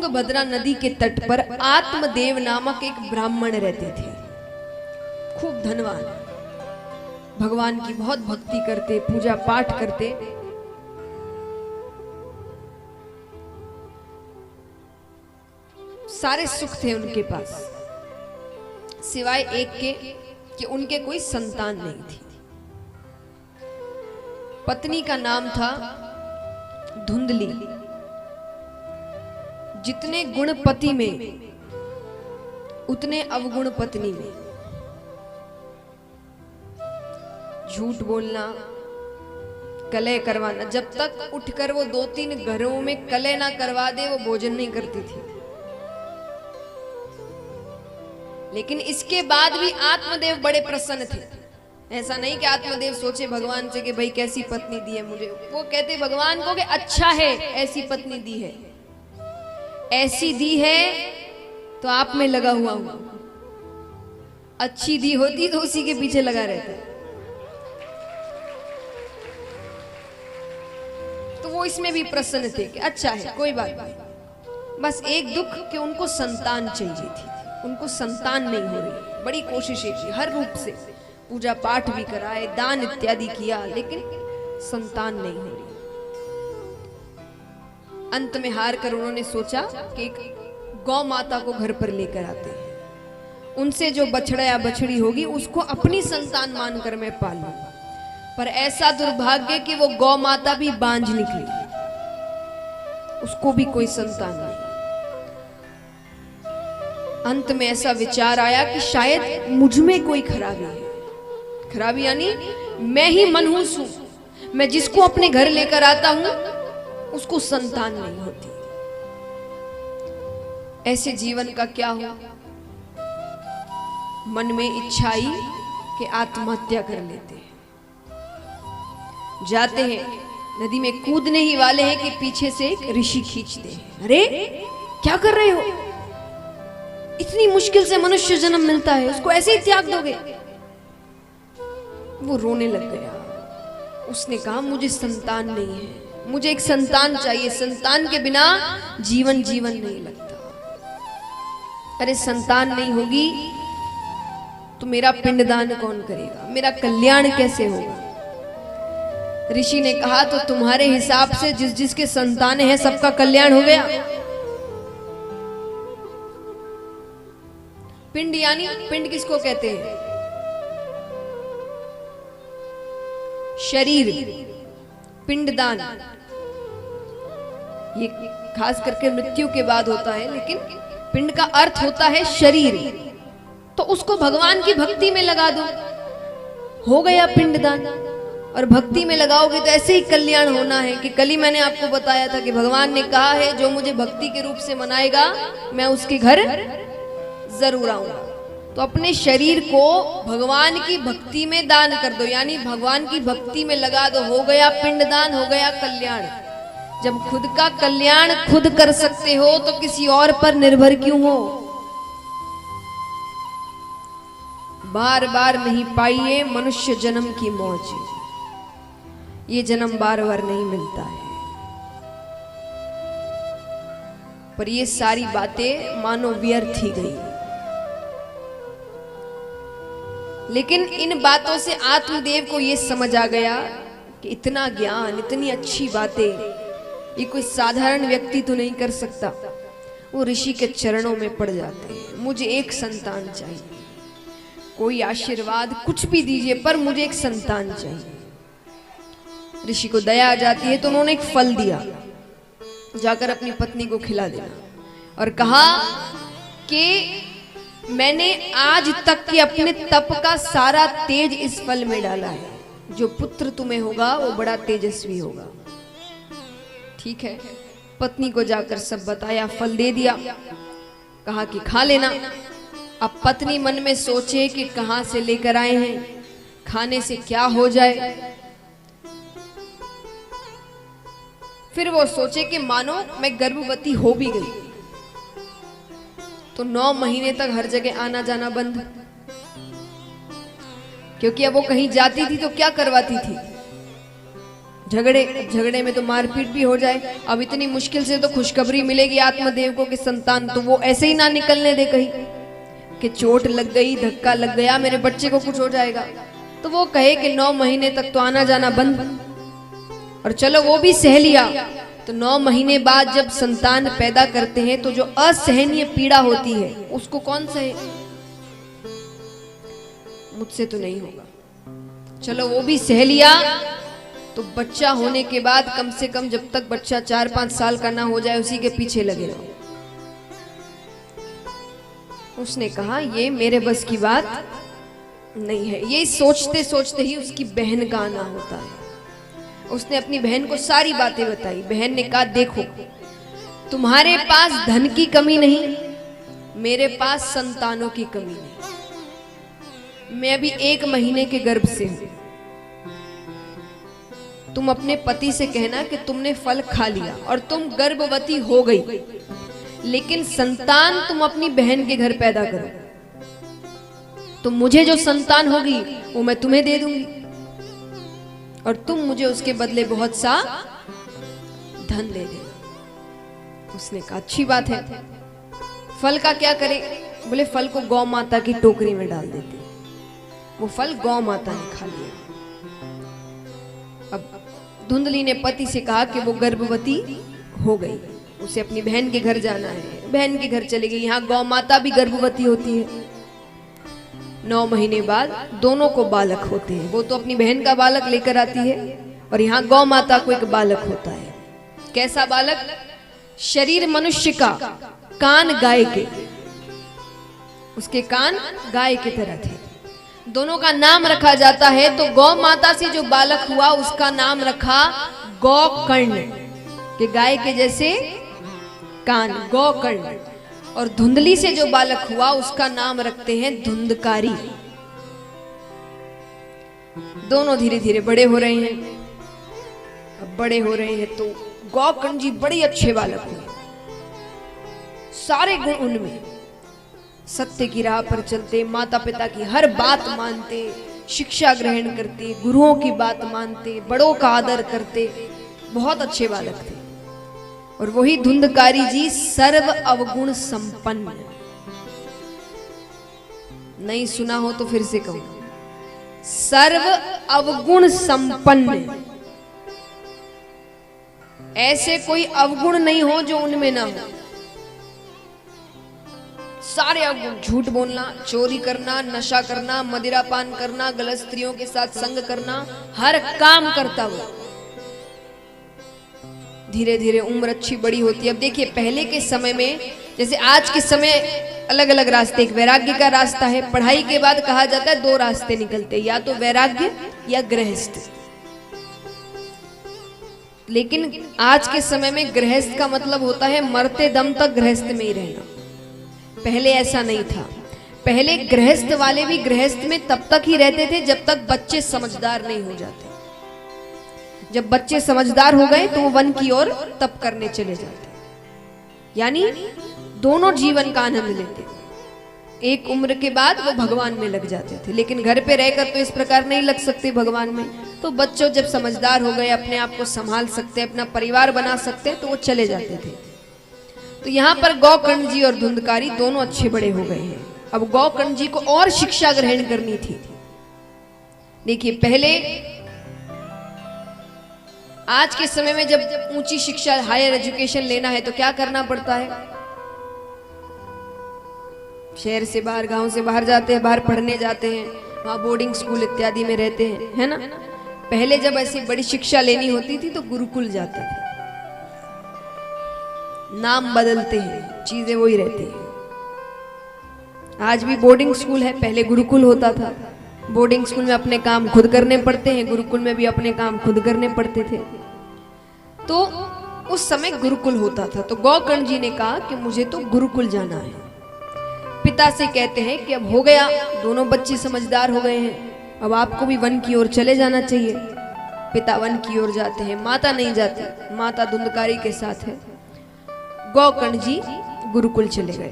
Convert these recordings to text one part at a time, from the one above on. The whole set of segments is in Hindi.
तुंगभद्रा नदी के तट पर आत्मदेव नामक एक ब्राह्मण रहते थे, खूब धनवान, भगवान की बहुत भक्ति करते, पूजा पाठ करते। सारे सुख थे उनके पास, सिवाय एक के कि उनके कोई संतान नहीं थी। पत्नी का नाम था धुंधली। जितने गुण पति में उतने अवगुण पत्नी में। झूठ बोलना, कलह करवाना, जब तक उठकर वो 2-3 घरों में कलह ना करवा दे वो भोजन नहीं करती थी। लेकिन इसके बाद भी आत्मदेव बड़े प्रसन्न थे। ऐसा नहीं कि आत्मदेव सोचे भगवान से कि भाई कैसी पत्नी दी है मुझे, वो कहते भगवान को कि अच्छा है ऐसी पत्नी दी है, ऐसी दी है तो आप में लगा हुआ हूं, अच्छी दी होती तो उसी के पीछे लगा रहता। तो वो इसमें भी प्रसन्न थे कि अच्छा है कोई बात नहीं। बस एक दुख कि उनको संतान चाहिए थी, उनको संतान नहीं हो रही। बड़ी कोशिशें की, हर रूप से पूजा पाठ भी कराए, दान इत्यादि किया, लेकिन संतान नहीं हो रही। अंत में हार कर उन्होंने सोचा कि एक गौ माता को घर पर लेकर आते हैं, उनसे जो बछड़ा या बछड़ी होगी उसको अपनी संतान मानकर मैं पालूं। पर ऐसा दुर्भाग्य कि वो गौ माता भी बांझ निकली, उसको भी कोई संतान नहीं। अंत में ऐसा विचार आया कि शायद मुझ में कोई खराबी है। खराबी यानी मैं ही मनहूस हूं, मैं जिसको अपने घर लेकर आता हूं उसको संतान नहीं होती। ऐसे जीवन का क्या हो? मन में इच्छा आई कि आत्महत्या कर लेते हैं। जाते हैं, नदी में कूदने ही वाले हैं कि पीछे से एक ऋषि खींचते हैं। अरे क्या कर रहे हो? इतनी मुश्किल से मनुष्य जन्म मिलता है, उसको ऐसे ही त्याग दोगे? वो रोने लग गया। उसने कहा मुझे संतान नहीं है, मुझे एक संतान चाहिए, संतान के बिना जीवन जीवन नहीं लगता। अरे संतान नहीं होगी तो मेरा पिंडदान कौन करेगा, मेरा कल्याण कैसे होगा? ऋषि ने कहा तो तुम्हारे हिसाब से जिस जिसके संतान है सबका कल्याण हो गया। पिंड यानी पिंड किसको कहते हैं? शरीर, पिंडदान। ये खास करके मृत्यु के बाद होता है, लेकिन पिंड का अर्थ होता है शरीर। तो उसको भगवान की भक्ति में लगा दो, हो गया पिंडदान। और भक्ति में लगाओगे तो ऐसे ही कल्याण होना है कि कल ही मैंने आपको बताया था कि भगवान ने कहा है जो मुझे भक्ति के रूप से मनाएगा मैं उसके घर जरूर आऊंगा। तो अपने शरीर को भगवान की भक्ति में दान कर दो, यानी भगवान की भक्ति में लगा दो, हो गया पिंडदान, हो गया कल्याण। जब खुद का कल्याण खुद कर सकते हो तो किसी और पर निर्भर क्यों हो? बार बार नहीं पाइए मनुष्य जन्म की मौज, ये जन्म बार बार नहीं मिलता है। पर ये सारी बातें मानो व्यर्थ ही गई। लेकिन इन बातों से आत्मदेव को यह समझ आ गया कि इतना ज्ञान, इतनी अच्छी बातें ये कोई साधारण व्यक्ति तो नहीं कर सकता। वो ऋषि के चरणों में पड़ जाते हैं, मुझे एक संतान चाहिए, कोई आशीर्वाद कुछ भी दीजिए पर मुझे एक संतान चाहिए। ऋषि को दया आ जाती है तो उन्होंने एक फल दिया, जाकर अपनी पत्नी को खिला देना और कहा कि मैंने आज तक के अपने तप का सारा तेज इस फल में डाला है, जो पुत्र तुम्हें होगा वो बड़ा तेजस्वी होगा। ठीक है, पत्नी को जाकर सब बताया, फल दे दिया, कहा कि खा लेना। अब पत्नी मन में सोचे कि कहां से लेकर आए हैं, खाने से क्या हो जाए। फिर वो सोचे कि मानो मैं गर्भवती हो भी गई तो 9 महीने तक हर जगह आना जाना बंद, क्योंकि अब वो कहीं जाती थी तो क्या करवाती थी? झगड़े में तो मारपीट भी हो जाए। अब इतनी मुश्किल से तो खुशखबरी मिलेगी आत्मदेव को कि संतान, तो वो ऐसे ही ना निकलने दे कहीं कि चोट लग गई, धक्का लग गया, मेरे बच्चे को कुछ हो जाएगा। तो वो कहे कि 9 महीने तक तो आना जाना बंद, और चलो वो भी सह लिया। तो 9 महीने बाद जब संतान पैदा करते हैं तो जो असहनीय पीड़ा होती है उसको कौन सहे? मुझसे तो नहीं होगा। चलो वो भी सह लिया। तो बच्चा होने के बाद कम से कम जब तक बच्चा 4-5 साल का ना हो जाए उसी के पीछे लगे रहो। उसने कहा ये मेरे बस की बात नहीं है। ये सोचते सोचते ही उसकी बहन का आना होता है। उसने अपनी बहन को सारी बातें बताई। बहन ने कहा देखो, तुम्हारे पास धन की कमी नहीं, मेरे पास संतानों की कमी नहीं। मैं अभी 1 महीने के गर्भ से हूं। तुम अपने पति से कहना कि तुमने फल खा लिया और तुम गर्भवती हो गई, लेकिन संतान तुम अपनी बहन के घर पैदा करो, तो मुझे जो संतान होगी वो मैं तुम्हें दे दूंगी और तुम मुझे उसके बदले बहुत सा धन दे देना। उसने कहा अच्छी बात है। फल का क्या करें? बोले फल को गौ माता की टोकरी में डाल देते। वो फल गौ माता ने खा लिया। अब धुंधली ने पति से कहा कि वो गर्भवती हो गई, उसे अपनी बहन के घर जाना है। बहन के घर चली गई। यहाँ गौ माता भी गर्भवती होती है। 9 महीने बाद दोनों को बालक होते हैं। वो तो अपनी बहन का बालक लेकर आती है और यहाँ गौ माता को एक बालक होता है। कैसा बालक? शरीर मनुष्य का, कान गाय के। उसके कान गाय की तरह थे। दोनों का नाम रखा जाता है। तो गौ माता से जो बालक हुआ उसका नाम रखा गौकर्ण, कि गाय के जैसे कान, गौकर्ण। और धुंधली से जो बालक हुआ उसका नाम रखते हैं धुंधकारी। दोनों धीरे धीरे बड़े हो रहे हैं। अब बड़े हो रहे हैं तो गौकर्ण जी बड़े अच्छे बालक हुए। सारे गुण उनमें, सत्य की राह पर चलते, माता पिता की हर बात मानते, शिक्षा ग्रहण करते, गुरुओं की बात मानते, बड़ों का आदर करते, बहुत अच्छे बालक थे। और वही धुंधकारी जी सर्व अवगुण संपन्न। नहीं सुना हो तो फिर से कहूं, सर्व अवगुण संपन्न। ऐसे कोई अवगुण नहीं हो जो उनमें ना हो। सारे अवगुण, झूठ बोलना, चोरी करना, नशा करना, मदिरा पान करना, गलत स्त्रियों के साथ संग करना, हर काम करता वो। धीरे धीरे उम्र अच्छी बड़ी होती है। अब देखिए पहले के समय में, जैसे आज के समय अलग अलग रास्ते, एक वैराग्य का रास्ता है। पढ़ाई के बाद कहा जाता है 2 रास्ते निकलते, या तो वैराग्य या गृहस्थ। लेकिन आज के समय में गृहस्थ का मतलब होता है मरते दम तक गृहस्थ में ही रहना। पहले ऐसा नहीं था। पहले गृहस्थ वाले भी गृहस्थ में तब तक ही रहते थे जब तक बच्चे समझदार नहीं हो जाते। जब बच्चे समझदार हो गए तो वो वन की ओर तप करने चले जाते, यानी दोनों जीवन का आनंद लेते। एक उम्र के बाद वो भगवान में लग जाते थे, लेकिन घर पे रहकर तो इस प्रकार नहीं लग सकते भगवान में। तो बच्चों जब समझदार हो गए, अपने आप को संभाल सकते, अपना परिवार बना सकते, तो वो चले जाते थे। तो यहाँ पर गौकर्ण जी और धुंधकारी दोनों अच्छे बड़े हो गए हैं। अब गौकर्ण जी को और शिक्षा ग्रहण करनी थी। देखिए पहले, आज के समय में जब ऊंची शिक्षा, हायर एजुकेशन लेना है तो क्या करना पड़ता है? शहर से बाहर, गांव से बाहर जाते हैं, बाहर पढ़ने जाते हैं, वहां बोर्डिंग स्कूल इत्यादि में रहते हैं, है ना। पहले जब ऐसी बड़ी शिक्षा लेनी होती थी तो गुरुकुल जाते थे। नाम बदलते हैं, चीजें वही रहती हैं। आज भी बोर्डिंग स्कूल है, पहले गुरुकुल होता था। बोर्डिंग स्कूल में अपने काम खुद करने पड़ते हैं, गुरुकुल में भी अपने काम खुद करने पड़ते थे। तो उस समय गुरुकुल होता था। तो गौकर्ण जी ने कहा कि मुझे तो गुरुकुल जाना है। पिता से कहते हैं कि अब हो गया, दोनों बच्चे समझदार हो गए हैं, अब आपको भी वन की ओर चले जाना चाहिए। पिता वन की ओर जाते हैं, माता नहीं जाती, माता धुंधकारी के साथ है। गौकर्ण जी गुरुकुल चले गए।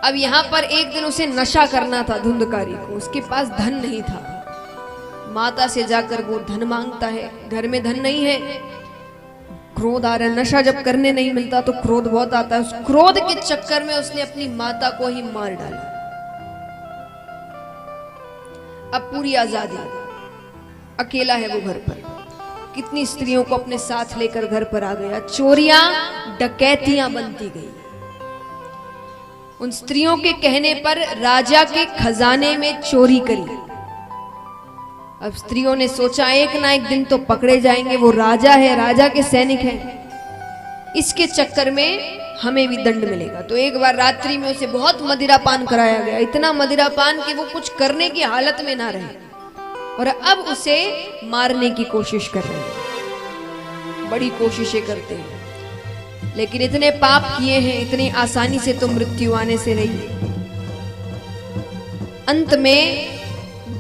अब यहाँ पर एक दिन उसे नशा करना था धुंधकारी को, उसके पास धन नहीं था। माता से जाकर वो धन मांगता है, घर में धन नहीं है, क्रोध आ रहा है, नशा जब करने नहीं मिलता तो क्रोध बहुत आता है, उस क्रोध के चक्कर में उसने अपनी माता को ही मार डाला। अब पूरी आजादी, अकेला है वो घर पर, कितनी स्त्रियों को अपने साथ लेकर घर पर आ गया, चोरियां डकैतियां बनती गई। उन स्त्रियों के कहने पर राजा के खजाने में चोरी करी। अब स्त्रियों ने सोचा एक ना एक दिन तो पकड़े जाएंगे, वो राजा है, राजा के सैनिक हैं, इसके चक्कर में हमें भी दंड मिलेगा। तो एक बार रात्रि में उसे बहुत मदिरापान कराया गया, इतना मदिरापान कि वो कुछ करने की हालत में ना रहे, और अब उसे मारने की कोशिश कर रहे हैं, बड़ी कोशिशें करते हैं, लेकिन इतने पाप किए हैं, इतनी आसानी से तो मृत्यु आने से रही। अंत में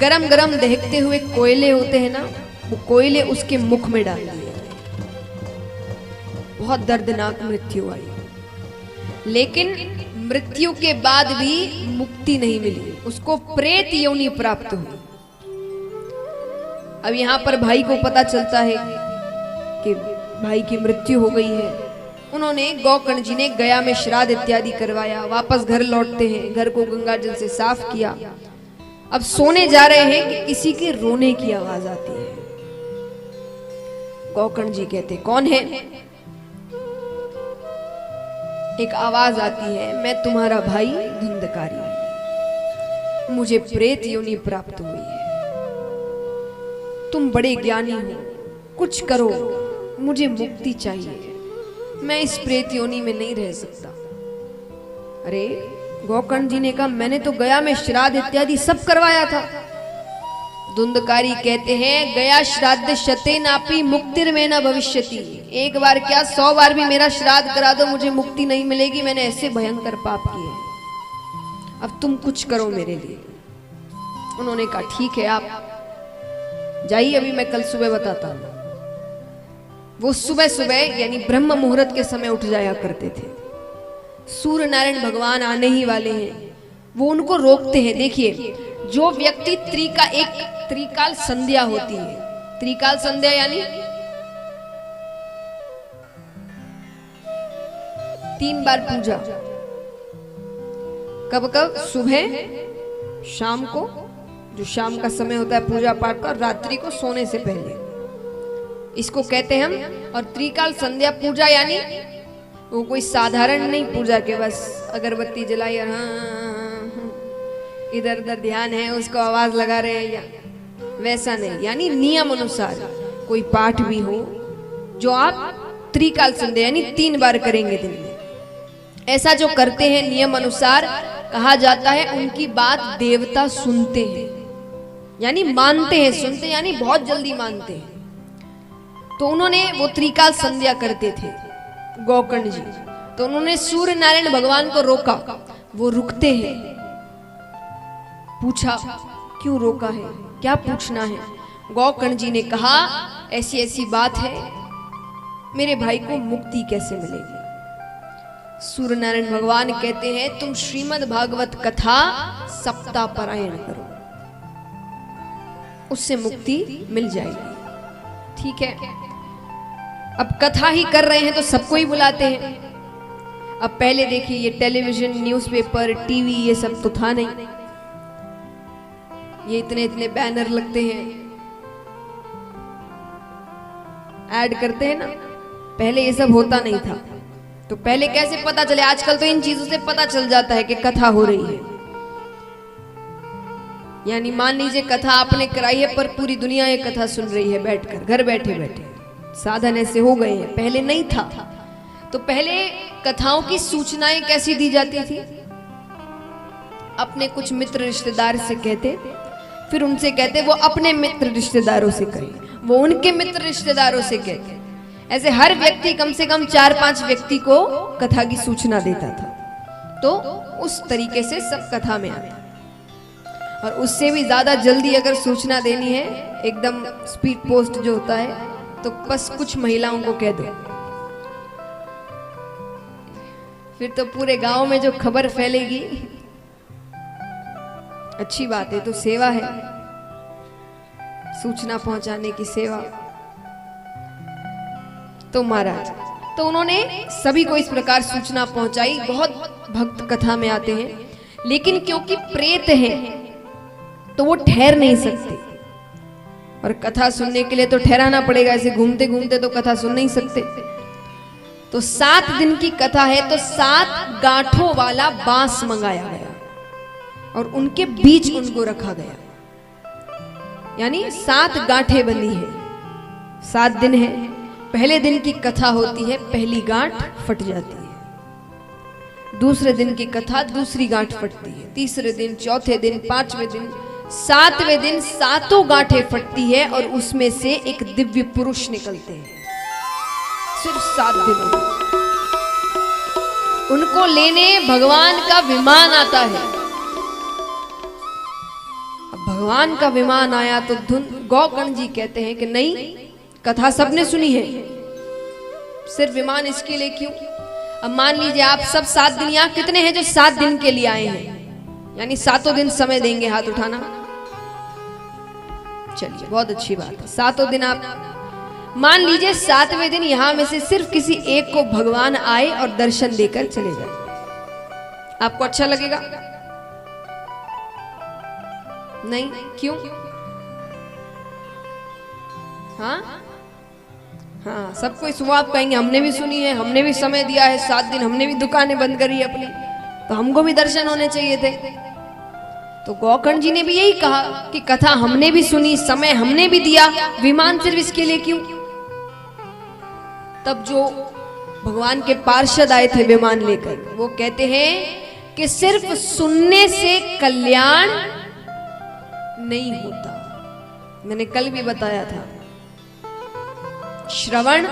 गरम गरम दहकते हुए कोयले होते हैं ना, वो कोयले उसके मुख में डाल दिए। बहुत दर्दनाक मृत्यु आई, लेकिन मृत्यु के बाद भी मुक्ति नहीं मिली, उसको प्रेत योनि प्राप्त हुई। अब यहां पर भाई को पता चलता है कि भाई की मृत्यु हो गई है। उन्होंने गौकर्ण जी ने गया में श्राद्ध इत्यादि करवाया, वापस घर लौटते हैं, घर को गंगा जल से साफ किया। अब सोने जा रहे हैं कि किसी के रोने की आवाज आती है। गौकर्ण जी कहते कौन है? एक आवाज आती है, मैं तुम्हारा भाई धुंधकारी, मुझे प्रेत योनि प्राप्त हुई है, तुम बड़े ज्ञानी हो, कुछ करो, मुझे मुक्ति चाहिए, मैं इस प्रेत योनि में नहीं रह सकता। अरे गौकर्ण जी ने कहा मैंने तो गया में श्राद्ध इत्यादि सब करवाया था। धुंधकारी कहते हैं गया श्राद्ध शते नापी मुक्तिर में न भविष्यति, एक बार क्या 100 बार भी मेरा श्राद्ध करा दो मुझे मुक्ति नहीं मिलेगी, मैंने ऐसे भयंकर पाप किए, अब तुम कुछ करो मेरे लिए। उन्होंने कहा ठीक है आप जाइए, अभी मैं कल सुबह बताता हूं। वो सुबह सुबह यानी ब्रह्म मुहूर्त के समय उठ जाया करते थे। सूर्य नारायण भगवान आने ही वाले हैं, वो उनको रोकते हैं। देखिए जो व्यक्ति त्रिकाल संध्या होती है, त्रिकाल संध्या यानी 3 बार पूजा, कब कब? सुबह, शाम को, जो शाम का समय होता है पूजा पाठ का, रात्रि को सोने से पहले, इसको कहते हैं हम। और त्रिकाल संध्या पूजा यानी वो कोई साधारण नहीं पूजा के बस अगरबत्ती जलाई और इधर उधर ध्यान है उसको आवाज लगा रहे हैं, या वैसा नहीं, यानी नियम अनुसार कोई पाठ भी हो जो आप त्रिकाल संध्या यानी 3 बार करेंगे दिन में। ऐसा जो करते हैं नियम अनुसार, कहा जाता है उनकी बात देवता सुनते हैं, यानी मानते हैं, सुनते यानी बहुत जल्दी मानते हैं। तो उन्होंने वो त्रिकाल संध्या करते थे गौकर्ण जी, तो उन्होंने सूर्य नारायण भगवान को रोका, वो रुकते हैं। पूछा क्यों रोका है, क्या पूछना है? गौकर्ण जी ने कहा ऐसी ऐसी बात है, मेरे भाई को मुक्ति कैसे मिलेगी? सूर्य नारायण भगवान कहते हैं तुम श्रीमद् भागवत कथा सप्ताह पारायण करो, उससे मुक्ति मिल जाएगी। ठीक है, अब कथा ही कर रहे हैं तो सबको ही बुलाते हैं। अब पहले देखिए ये टेलीविजन, न्यूज़पेपर, टीवी ये सब तो था नहीं, ये इतने इतने बैनर लगते हैं, ऐड करते हैं ना, पहले ये सब होता नहीं था। तो पहले कैसे पता चले? आजकल तो इन चीजों से पता चल जाता है कि कथा हो रही है। यानी मान लीजिए कथा आपने कराई है पर पूरी दुनिया ये कथा सुन रही है बैठकर, घर बैठे बैठे। साधन ऐसे हो गए हैं, पहले नहीं था। तो पहले कथाओं की सूचनाएं कैसी दी जाती थी? अपने कुछ मित्र रिश्तेदार से कहते, फिर उनसे कहते वो अपने मित्र रिश्तेदारों से कहे, वो उनके मित्र रिश्तेदारों से कहते। ऐसे हर व्यक्ति कम से कम 4-5 व्यक्ति को कथा की सूचना देता था। तो उस तरीके से सब कथा में आते। और उससे भी ज्यादा जल्दी अगर सूचना देनी है, एकदम स्पीड पोस्ट जो होता है, तो बस कुछ महिलाओं को कह दो, फिर तो पूरे गांव में जो खबर फैलेगी। अच्छी बात है, तो सेवा है। सूचना पहुंचाने की सेवा। तो महाराज, तो उन्होंने सभी को इस प्रकार सूचना पहुंचाई। बहुत भक्त कथा में आते हैं, लेकिन क्योंकि प्रेत हैं तो वो ठहर नहीं सकते, और कथा सुनने के लिए तो ठहराना पड़ेगा, ऐसे घूमते घूमते तो कथा सुन नहीं सकते। तो 7 दिन की कथा है, तो 7 गांठों वाला बांस मंगाया गया और उनके बीच उनको रखा गया, यानी 7 गांठें बंधी है। 7 दिन है, पहले दिन की कथा होती है, पहली गांठ फट जाती है। दूसरे दिन की कथा, दूसरी गांठ फटती है। तीसरे दिन, चौथे दिन, 5वें दिन, 7वें दिन 7 गांठें फटती है और उसमें से एक दिव्य पुरुष निकलते हैं। सिर्फ 7 दिन उनको लेने भगवान का विमान आता है। अब भगवान का विमान आया तो गौकर्ण जी कहते हैं कि नहीं, कथा सबने सुनी है, सिर्फ विमान इसके लिए क्यों? अब मान लीजिए आप सब 7 दिन, यहाँ कितने हैं जो 7 दिन के लिए आए हैं, यानी 7 दिन समय देंगे? हाथ उठाना। चलिए, बहुत अच्छी बात है। 7 दिन आप मान लीजिए, 7वें दिन यहां में से सिर्फ किसी एक को भगवान आए और दर्शन देकर चले जाए, आपको अच्छा लगेगा? नहीं, क्यों? हाँ, सबको इस आप कहेंगे हमने भी सुनी है, हमने भी समय दिया है 7 दिन, हमने भी दुकानें बंद करी है अपनी, तो हमको भी दर्शन होने चाहिए थे। तो गौकर्ण जी ने भी यही कहा कि कथा हमने भी सुनी, समय हमने भी दिया, विमान सिर्फ इसके लिए क्यों? तब जो भगवान के पार्षद आए थे विमान लेकर, वो कहते हैं कि सिर्फ सुनने से कल्याण नहीं होता। मैंने कल भी बताया था, श्रवण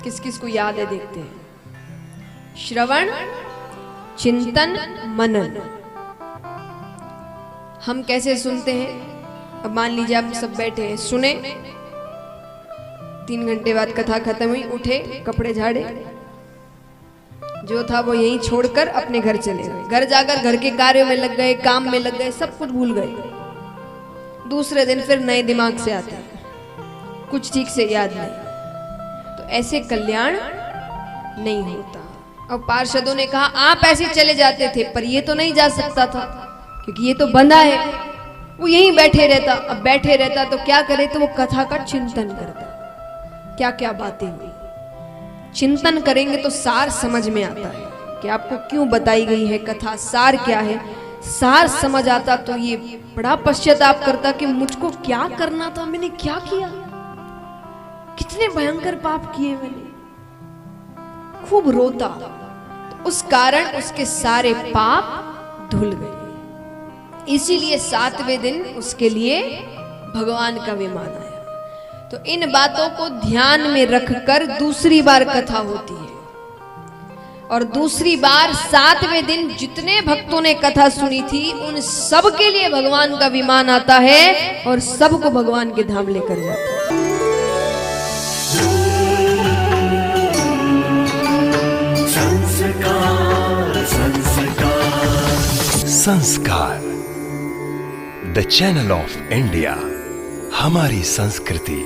किस किस को याद है? देखते हैं। श्रवण, चिंतन, मनन। हम कैसे सुनते हैं? अब मान लीजिए आप सब बैठे हैं, सुने, 3 घंटे बाद कथा खत्म हुई, उठे, कपड़े झाड़े, जो था वो यहीं छोड़कर अपने घर चले गए। घर जाकर घर के कार्यों में लग गए, काम में लग गए, सब कुछ भूल गए। दूसरे दिन फिर नए दिमाग से आते हैं, कुछ ठीक से याद नहीं। तो ऐसे कल्याण नहीं होता। अब पार्षदों ने कहा आप ऐसे चले जाते थे, पर ये तो नहीं जा सकता था क्योंकि ये तो बंधा है, वो यहीं बैठे रहता। अब बैठे रहता तो क्या करे? तो वो कथा का चिंतन करता, क्या क्या बातें हुई। चिंतन करेंगे तो सार समझ में आता है कि आपको क्यों बताई गई है कथा, सार क्या है। सार समझ आता तो ये बड़ा पश्चाताप करता कि मुझको क्या करना था, मैंने क्या किया, कितने भयंकर पाप किए मैंने, खूब रोता। तो उस कारण उसके सारे पाप धुल गए। इसीलिए 7वें दिन उसके लिए भगवान का विमान आया। तो इन बातों को ध्यान में रखकर दूसरी बार कथा होती है, और दूसरी बार 7वें दिन जितने भक्तों ने कथा सुनी थी उन सब के लिए भगवान का विमान आता है और सबको भगवान के धाम लेकर जाता है। संस्कार, द चैनल ऑफ इंडिया, हमारी संस्कृति